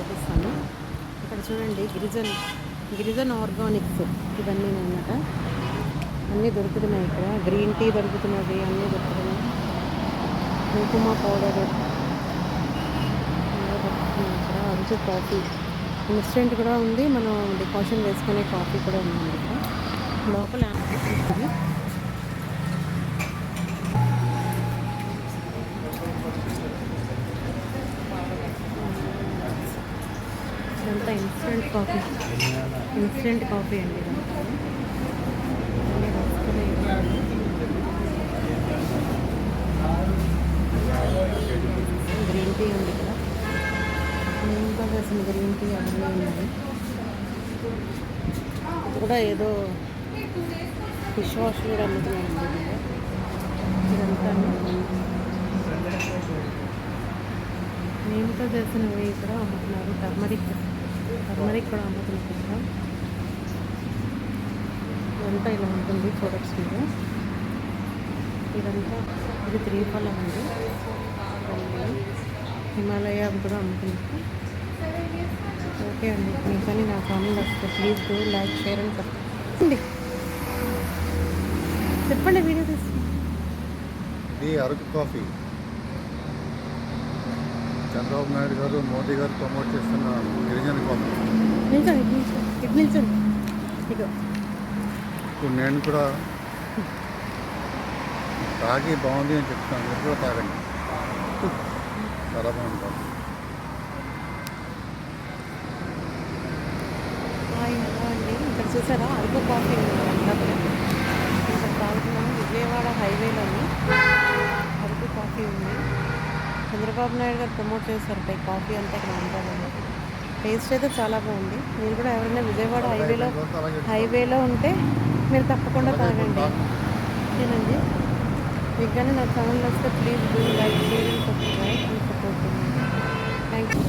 చూపిస్తాను. ఇక్కడ చూడండి గిరిజన్ ఆర్గానిక్స్ ఇవన్నీ అన్నమాట. అన్నీ దొరుకుతున్నాయి ఇక్కడ. గ్రీన్ టీ దొరుకుతున్నది, అన్నీ దొరుకుతున్నాయి. కుంకుమ పౌడర్ దొరుకుతున్నాయి ఇక్కడ. అరుచు కాఫీ ఇన్స్టెంట్ కూడా ఉంది, మనం డికాషన్ వేసుకునే కాఫీ కూడా ఉంది ఇక్కడ. లోపల ఇదంతా ఇన్స్టెంట్ కాఫీ అండి. ఇదంతా గ్రీన్ టీ ఉంది ఇక్కడ. ఇంకా వేసిన గ్రీన్ టీ అవన్నీ ఉన్నాయి. ఇది కూడా ఏదో ఫిష్ వాష్ కూడా అమ్ముతున్నాయండి. ఇదంతా నేమ్తో చేసినవి కూడా అమ్ముతున్నారు. టర్మరిక్ కూడా అమ్ముతున్నారు ఇక్కడ. ఇదంతా ఇలా ఉంటుంది ప్రొడక్ట్స్ మీద. ఇదంతా ఇది 3 ఫలం అండి. హిమాలయ కూడా అమ్ముతున్నారు. ఓకే అండి, మీకు కానీ నా ఛానల్ వస్తే please do like, share and subscribe. చెప్పండి వీడియో తీసుకోండి. ఇది అరకు కాఫీ చంద్రబాబు నాయుడు గారు, మోదీ గారు ప్రమోట్ చేస్తున్న గిరిజన కాఫీ. నిల్చండి. ఇప్పుడు నేను కూడా తాగి బాగుంది అని చెప్తాను. మీరు కూడా తాగండి, చాలా బాగుంది కాఫీ. అండి ఇక్కడ చూసారా అరకు కాఫీ అన్నప్పుడు ఇక్కడ తాగుతున్నాము. విజయవాడ హైవేలోని అరకు కాఫీ ఉంది. చంద్రబాబు నాయుడు గారు ప్రమోట్ చేశారు ఈ కాఫీ అంతా ఇక్కడ ఆంధ్రాలో. టేస్ట్ అయితే చాలా బాగుంది. మీరు కూడా ఎవరైనా విజయవాడ హైవేలో ఉంటే మీరు తప్పకుండా తాగండి. ఓకేనండి, మీకు కానీ నా ఛానల్ వస్తే please do like, share and subscribe and support. Thank you.